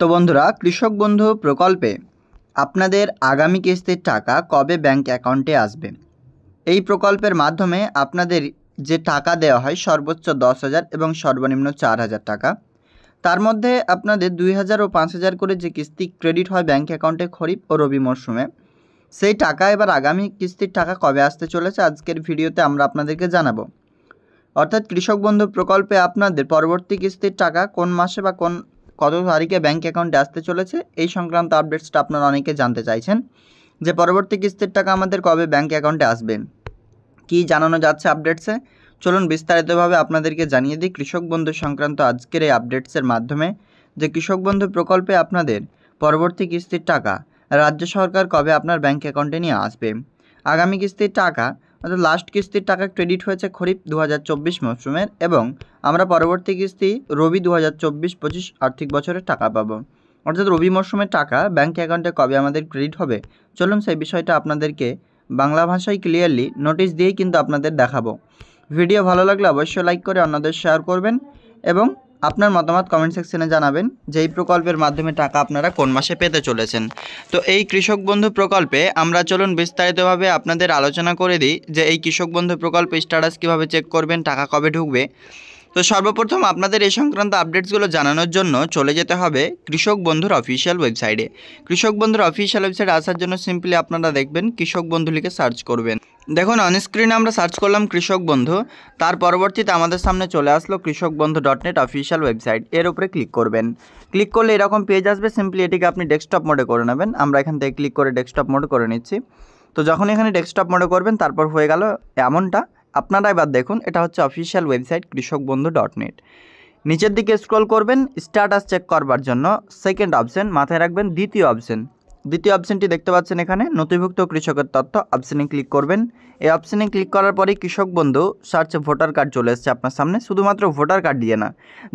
তো বন্ধুরা, কৃষক বন্ধু প্রকল্পে আপনাদের আগামী কিস্তির টাকা কবে ব্যাংক অ্যাকাউন্টে আসবে? এই প্রকল্পের মাধ্যমে আপনাদের যে টাকা দেওয়া হয় সর্বোচ্চ 10,000 এবং সর্বনিম্ন 4,000 টাকা। তার মধ্যে আপনাদের 2,000 ও 5,000 করে যে কিস্তি ক্রেডিট হয় ব্যাংক অ্যাকাউন্টে খরিফ ও রবি মরশুমে, সেই টাকা এবার আগামী কিস্তির টাকা কবে আসতে চলেছে আজকের ভিডিওতে আমরা আপনাদেরকে জানাবো। অর্থাৎ কৃষক বন্ধু প্রকল্পে আপনাদের পরবর্তী কিস্তির টাকা কোন মাসে বা কত তারিখে ব্যাংক অ্যাকাউন্টে আসতে চলেছে এই সংক্রান্ত আপডেটসটা আপনারা অনেকে জানতে চাইছেন যে পরবর্তী কিস্তির টাকা আমাদের কবে ব্যাংক অ্যাকাউন্টে আসবে, কি জানানো যাচ্ছে আপডেটসে। চলুন বিস্তারিতভাবে আপনাদেরকে জানিয়ে দিই কৃষক বন্ধু সংক্রান্ত আজকের এই আপডেটসের মাধ্যমে যে কৃষক বন্ধু প্রকল্পে আপনাদের পরবর্তী কিস্তির টাকা রাজ্য সরকার কবে আপনার ব্যাংক অ্যাকাউন্টে নিয়ে আসবে। আগামী কিস্তির টাকা অর্থাৎ লাস্ট কিস্তির টাকা ক্রেডিট হয়েছে খরিফ 2024 মরশুমের এবং আমরা পরবর্তী কিস্তি রবি 2024-25 আর্থিক বছরের টাকা পাবো। অর্থাৎ রবি মরশুমের টাকা ব্যাংক অ্যাকাউন্টে কবে আমাদের ক্রেডিট হবে, চলুন সেই বিষয়টা আপনাদেরকে বাংলা ভাষায় ক্লিয়ারলি নোটিশ দিয়েই কিন্তু আপনাদের দেখাবো। ভিডিও ভালো লাগলে অবশ্যই লাইক করে অন্যদের শেয়ার করবেন এবং আপনার মতামত কমেন্ট সেকশনে জানাবেন যে এই প্রকল্পের মাধ্যমে টাকা আপনারা কোন মাসে পেতে চলেছেন। তো এই কৃষক বন্ধু প্রকল্পে আমরা চলুন বিস্তারিতভাবে আপনাদের আলোচনা করে দিই যে এই কৃষক বন্ধু প্রকল্পে স্ট্যাটাস কীভাবে চেক করবেন, টাকা কবে ঢুকবে। তো সর্বপ্রথম আপনাদের এই সংক্রান্ত আপডেটসগুলো জানানোর জন্য চলে যেতে হবে কৃষক বন্ধুর অফিসিয়াল ওয়েবসাইটে। কৃষক বন্ধুর অফিসিয়াল ওয়েবসাইটে আসার জন্য সিম্পলি আপনারা দেখবেন কৃষক বন্ধু লিখে সার্চ করবেন। দেখুন অনস্ক্রিনে আমরা সার্চ করলাম কৃষক বন্ধু, তার পরবর্তীতে আমাদের সামনে চলে আসলো কৃষকবন্ধু.net অফিসিয়াল ওয়েবসাইট। এর উপরে ক্লিক করবেন। ক্লিক করলে এরকম পেজ আসবে, সিম্পলি এটিকে আপনি ডেস্কটপ মোডে করে নেবেন। আমরা এখান থেকে ক্লিক করে ডেস্কটপ মোড করে নিচ্ছি। তো যখন এখানে ডেস্কটপ মোডে করবেন তারপর হয়ে গেল এমনটা। আপনারা এবার দেখুন এটা হচ্ছে অফিসিয়াল ওয়েবসাইট কৃষকবন্ধু.net। নিচের দিকে স্ক্রল করবেন স্ট্যাটাস চেক করবার জন্য সেকেন্ড অপশন, মাথায় রাখবেন দ্বিতীয় অপশনটি দেখতে পাচ্ছেন এখানে নথিভুক্ত কৃষকের তথ্য অপশনে ক্লিক করবেন। এই অপশনে ক্লিক করার পরেই কৃষক বন্ধু সার্চে ভোটার কার্ড চলে এসেছে আপনার সামনে। শুধুমাত্র ভোটার কার্ড দিয়ে না,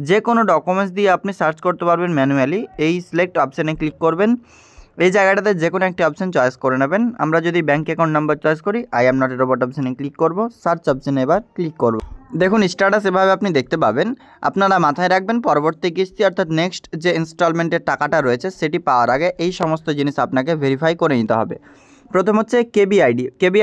যে কোনো ডকুমেন্টস দিয়ে আপনি সার্চ করতে পারবেন ম্যানুয়ালি। এই সিলেক্ট অপশনে ক্লিক করবেন। এই জায়গাটাতে যে কোনো একটি অপশন চয়েস করে নেবেন। আমরা যদি ব্যাঙ্ক অ্যাকাউন্ট নাম্বার চয়েস করি I am not a robot অপশনে ক্লিক করব। সার্চ অপশনে এবার ক্লিক করব। দেখুন স্ট্যাটাস এভাবে আপনি দেখতে পাবেন। আপনারা মাথায় রাখবেন পরবর্তী কিস্তি অর্থাৎ নেক্সট যে ইনস্টলমেন্টের টাকাটা রয়েছে সেটি পাওয়ার আগে এই সমস্ত জিনিস আপনাকে ভেরিফাই করে নিতে হবে। প্রথম হচ্ছে কেবি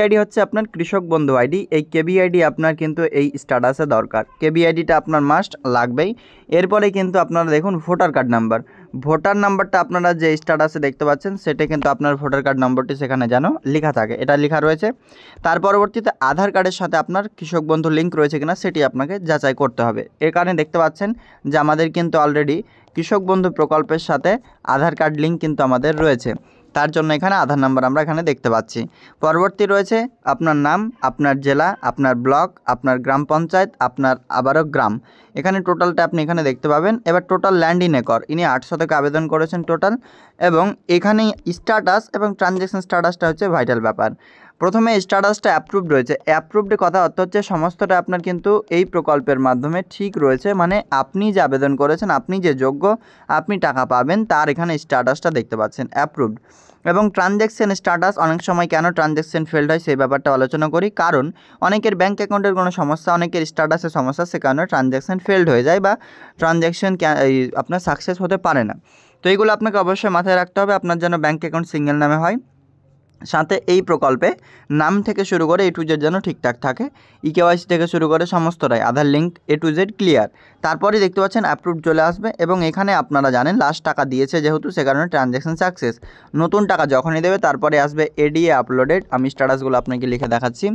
আইডি হচ্ছে আপনার কৃষক বন্ধু আইডি। এই কেবি আইডি আপনার কিন্তু এই স্ট্যাটাসে দরকার। কেবি আইডিটা আপনার মাস্ট লাগবেই। এরপরে কিন্তু আপনারা দেখুন ভোটার নাম্বারটা আপনারা যে স্ট্যাটাসে দেখতে পাচ্ছেন সেটা কিন্তু আপনার ভোটার কার্ড নম্বরটি সেখানে যেন লেখা থাকে, এটা লেখা রয়েছে। তার পরবর্তীতে আধার কার্ডের সাথে আপনার কৃষক বন্ধু লিঙ্ক রয়েছে কিনা সেটি আপনাকে যাচাই করতে হবে। এর কারণে দেখতে পাচ্ছেন যে আমাদের কিন্তু অলরেডি কৃষক বন্ধু প্রকল্পের সাথে আধার কার্ড লিঙ্ক কিন্তু আমাদের রয়েছে। তার জন্য এখানে আধার নাম্বার আমরা এখানে দেখতে পাচ্ছি। পরবর্তী রয়েছে আপনার নাম, আপনার জেলা, আপনার ব্লক, আপনার গ্রাম পঞ্চায়েত, আপনার আবারও গ্রাম। এখানে টোটালটা আপনি এখানে দেখতে পাবেন। এবার টোটাল ল্যান্ড ইন একর, ইনি 800 থেকে আবেদন করেছেন টোটাল। এবং এখানে স্ট্যাটাস এবং ট্রানজ্যাকশন স্ট্যাটাসটা হচ্ছে ভাইটাল ব্যাপার। প্রথমে স্ট্যাটাসটা অ্যাপ্রুভড রয়েছে। অ্যাপ্রুভড কথা অর্থ হচ্ছে সমস্তটা আপনার কিন্তু এই প্রকল্পের মাধ্যমে ঠিক রয়েছে, মানে আপনি যে আবেদন করেছেন, আপনি যে যোগ্য, আপনি টাকা পাবেন তার এখানে স্ট্যাটাসটা দেখতে পাচ্ছেন অ্যাপ্রুভড। এবং ট্রানজ্যাকশন স্ট্যাটাস অনেক সময় কেন ট্রানজ্যাকশন ফেলড হয় সেই ব্যাপারটা আলোচনা করি। কারণ অনেকের ব্যাঙ্ক অ্যাকাউন্টের কোনো সমস্যা, অনেকের স্ট্যাটাসের সমস্যা, সে কারণে ট্রানজ্যাকশন ফেলড হয়ে যায় বা ট্রানজ্যাকশন আপনার সাকসেস হতে পারে না। তো এইগুলো আপনাকে অবশ্যই মাথায় রাখতে হবে আপনার যেন ব্যাঙ্ক অ্যাকাউন্ট সিঙ্গেল নামে হয়। সাথে এই প্রকল্পে নাম থেকে শুরু করে A to Z যেন ঠিকঠাক থাকে। ইকেওয়াইসি থেকে শুরু করে সমস্তটাই Aadhaar link A to Z clear. তারপরে দেখতে পাচ্ছেন অ্যাপ্রুভ চলে আসবে এবং এখানে আপনারা জানেন লাস্ট টাকা দিয়েছে যেহেতু সে কারণে ট্রানজ্যাকশন সাকসেস। নতুন টাকা যখনই দেবে তারপরে আসবে এডিএ আপলোডেড। আমি স্ট্যাটাসগুলো আপনাকে লিখে দেখাচ্ছি।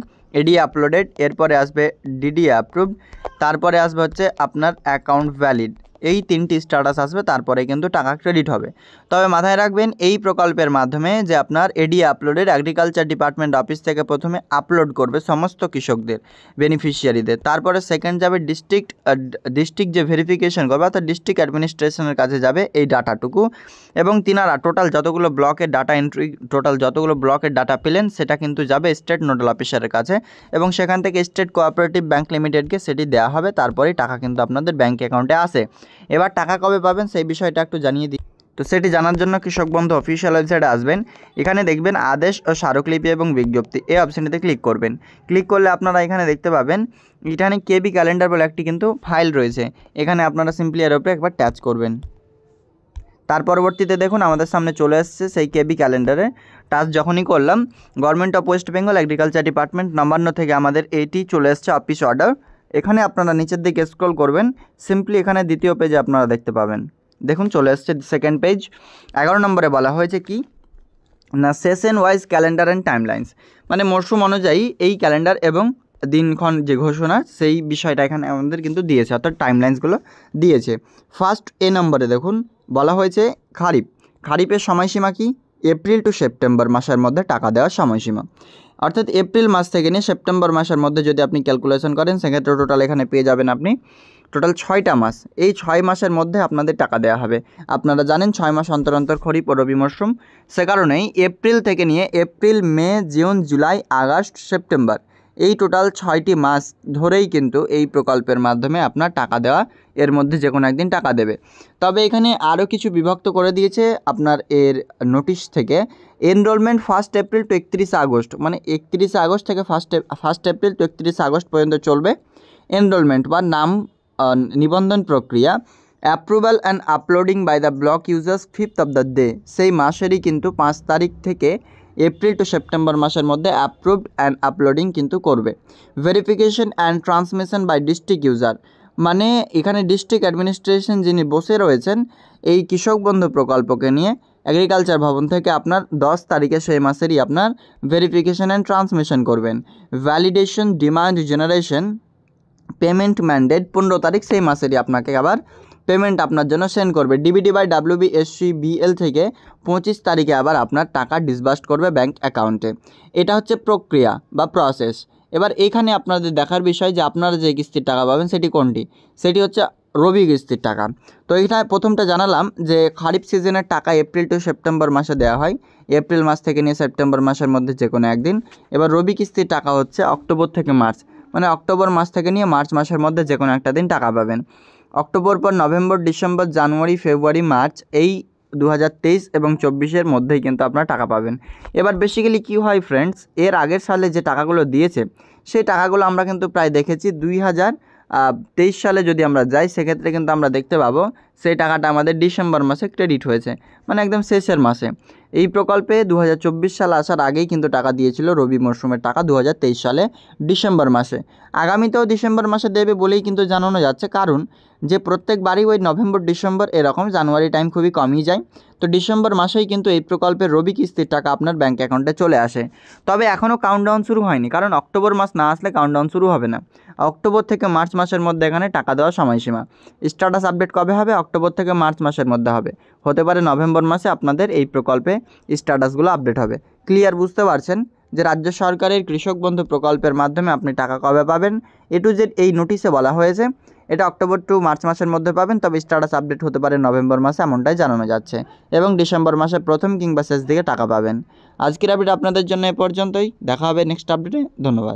এডিএ আপলোডেড, এরপরে আসবে ডিডিএ অ্যাপ্রুভড, তারপরে আসবে হচ্ছে আপনার অ্যাকাউন্ট ভ্যালিড। এই তিনটি স্ট্যাটাস আসবে, তারপরে কিন্তু টাকা ক্রেডিট হবে। তবে মাথায় রাখবেন এই প্রকল্পের মাধ্যমে যে আপনার এডি আপলোডেড এগ্রিকালচার ডিপার্টমেন্ট অফিস থেকে প্রথমে আপলোড করবে সমস্ত কৃষকদের, বেনিফিশিয়ারিদের। তারপরে সেকেন্ড যাবে ডিস্ট্রিক্ট যে ভেরিফিকেশন করবে অর্থাৎ ডিস্ট্রিক্ট অ্যাডমিনিস্ট্রেশনের কাছে যাবে এই ডাটাটুকু। এবং তিনারা টোটাল যতগুলো ব্লকের ডাটা এন্ট্রি, টোটাল যতগুলো ব্লকের ডাটা পেলেন সেটা কিন্তু যাবে স্টেট নোডাল অফিসারের কাছে এবং সেখান থেকে স্টেট কোঅপারেটিভ ব্যাংক লিমিটেডকে সেটি দেওয়া হবে। তারপরেই টাকা কিন্তু আপনাদের ব্যাংক অ্যাকাউন্টে আসে। এবার টাকা কবে পাবেন সেই বিষয়টা একটু জানিয়ে দিই। তো সেটি জানার জন্য কৃষক বন্ধু অফিসিয়াল ওয়েবসাইটে আসবেন। এখানে দেখবেন আদেশ ও স্মারকলিপি এবং বিজ্ঞপ্তি, এই অপশানটিতে ক্লিক করবেন। ক্লিক করলে আপনারা এখানে দেখতে পাবেন এখানে কেবি ক্যালেন্ডার বলে একটি কিন্তু ফাইল রয়েছে। এখানে আপনারা সিম্পলি এর উপরে একবার টাচ করবেন। তার পরবর্তীতে দেখুন আমাদের সামনে চলে এসছে সেই কেবি ক্যালেন্ডারে টাচ যখনই করলাম government of West Bengal agriculture department Nabanna থেকে আমাদের এইটি চলে এসছে অফিস অর্ডার। এখানে আপনারা নিচের দিকে স্ক্রল করবেন, সিম্পলি এখানে দ্বিতীয় পেজে আপনারা দেখতে পাবেন। দেখুন চলে এসছে সেকেন্ড পেজ। 11 নম্বরে বলা হয়েছে কি না, session wise calendar and timelines, মানে মরশুম অনুযায়ী এই ক্যালেন্ডার এবং দিনক্ষণ যে ঘোষণা সেই বিষয়টা এখানে আমাদের কিন্তু দিয়েছে, অর্থাৎ টাইমলাইন্সগুলো দিয়েছে। ফার্স্ট এ নম্বরে দেখুন বলা হয়েছে খারিফ। খারিফের সময়সীমা কি? এপ্রিল টু সেপ্টেম্বর মাসের মধ্যে টাকা দেওয়ার সময়সীমা, অর্থাৎ এপ্রিল মাস থেকে নিয়ে সেপ্টেম্বর মাসের মধ্যে যদি আপনি ক্যালকুলেশন করেন সেক্ষেত্রে টোটাল এখানে পেয়ে যাবেন আপনি টোটাল 6টা মাস। এই 6 মাসের মধ্যে আপনাদের টাকা দেওয়া হবে। আপনারা জানেন 6 মাস অন্তর অন্তর খরিফ ও রবি মরশুম, সে কারণেই এপ্রিল থেকে নিয়ে এপ্রিল, মে, জুন, জুলাই, আগস্ট, সেপ্টেম্বর এই টোটাল 6টি মাস ধরেই কিন্তু এই প্রকল্পের মাধ্যমে আপনার টাকা দেওয়া, এর মধ্যে যে কোনো একদিন টাকা দেবে। তবে এখানে আরও কিছু বিভক্ত করে দিয়েছে আপনার এর নোটিশ থেকে। এনরোলমেন্ট 1 এপ্রিল টু 31 আগস্ট, মানে 31 আগস্ট থেকে 1 এপ্রিল টু 31 আগস্ট পর্যন্ত চলবে এনরোলমেন্ট বা নাম নিবন্ধন প্রক্রিয়া। Approval and uploading by the block users 5th of the day, সেই মাসেরই কিন্তু 5 তারিখ থেকে এপ্রিল টু সেপ্টেম্বর মাসের মধ্যে অ্যাপ্রুভড অ্যান্ড আপলোডিং কিন্তু করবে। Verification and transmission by district user, মানে এখানে ডিস্ট্রিক্ট অ্যাডমিনিস্ট্রেশন যিনি বসে রয়েছেন এই কৃষক বন্ধু প্রকল্পকে নিয়ে এগ্রিকালচার ভবন থেকে আপনার 10 তারিখে সেই মাসেরই আপনার ভেরিফিকেশন অ্যান্ড ট্রান্সমিশন করবেন। Validation, demand generation, payment mandate 15 তারিখ সেই মাসেরই আপনাকে আবার পেমেন্ট আপনার জন্য সেন্ড করবে। ডিবিডি বাই WBSCBL থেকে 25 তারিখে আবার আপনার টাকা ডিসবার্সড করবে ব্যাঙ্ক অ্যাকাউন্টে। এটা হচ্ছে প্রক্রিয়া বা প্রসেস। এবার এখানে আপনাদের দেখার বিষয় যে আপনারা যে কিস্তির টাকা পাবেন সেটি কোনটি, সেটি হচ্ছে রবি কিস্তির টাকা। তো এখানে প্রথমটা জানালাম যে খারিফ সিজনের টাকা এপ্রিল টু সেপ্টেম্বর মাসে দেওয়া হয়, এপ্রিল মাস থেকে নিয়ে সেপ্টেম্বর মাসের মধ্যে যে কোনো একদিন। এবার রবি কিস্তির টাকা হচ্ছে অক্টোবর থেকে মার্চ, মানে অক্টোবর মাস থেকে নিয়ে মার্চ মাসের মধ্যে যে কোনো একটা দিন টাকা পাবেন। অক্টোবর পর নভেম্বর, ডিসেম্বর, জানুয়ারি, ফেব্রুয়ারি, মার্চ এই 2023 এবং 24-এর মধ্যেই কিন্তু আপনারা টাকা পাবেন। এবার বেসিক্যালি কী হয় ফ্রেন্ডস, এর আগের সালে যে টাকাগুলো দিয়েছে সেই টাকাগুলো আমরা কিন্তু প্রায় দেখেছি 2023 সালে যদি আমরা যাই সেক্ষেত্রে কিন্তু আমরা দেখতে পাবো সেই টাকাটা আমাদের ডিসেম্বর মাসে ক্রেডিট হয়েছে, মানে একদম শেষের মাসে। এই প্রকল্পে 2024 সাল আসার আগেই কিন্তু টাকা দিয়েছিল রবি মরশুমের টাকা 2023 সালে ডিসেম্বর মাসে। আগামীতেও ডিসেম্বর মাসে দেবে বলেই কিন্তু জানানো যাচ্ছে, কারণ যে প্রত্যেকবারই ওই নভেম্বর ডিসেম্বর এরকম, জানুয়ারি টাইম খুবই কমই যায়। তো ডিসেম্বর মাসেই কিন্তু এই প্রকল্পের রবি কিস্তির টাকা আপনার ব্যাঙ্ক অ্যাকাউন্টে চলে আসে। তবে এখনও কাউন্টডাউন শুরু হয়নি, কারণ অক্টোবর মাস না আসলে কাউন্টডাউন শুরু হবে না। অক্টোবর থেকে মার্চ মাসের মধ্যে এখানে টাকা দেওয়ার সময়সীমা। স্ট্যাটাস আপডেট কবে হবে? অক্টোবর থেকে মার্চ মাসের মধ্যে হবে, হতে পারে নভেম্বর মাসে আপনাদের এই প্রকল্পে স্ট্যাটাসগুলো আপডেট হবে। ক্লিয়ার বুঝতে পারছেন যে রাজ্য সরকারের কৃষক বন্ধু প্রকল্পের মাধ্যমে আপনি টাকা কবে পাবেন? A to Z এই নোটিশে বলা হয়েছে এটা অক্টোবর টু মার্চ মাসের মধ্যে পাবেন, তবে স্ট্যাটাস আপডেট হতে পারে নভেম্বর মাসে, এমনটাই জানানো যাচ্ছে, এবং ডিসেম্বর মাসের প্রথম কিংবা শেষ দিকে টাকা পাবেন। আজকের আপডেট আপনাদের জন্য এ পর্যন্তই, দেখা হবে নেক্সট আপডেটে। ধন্যবাদ।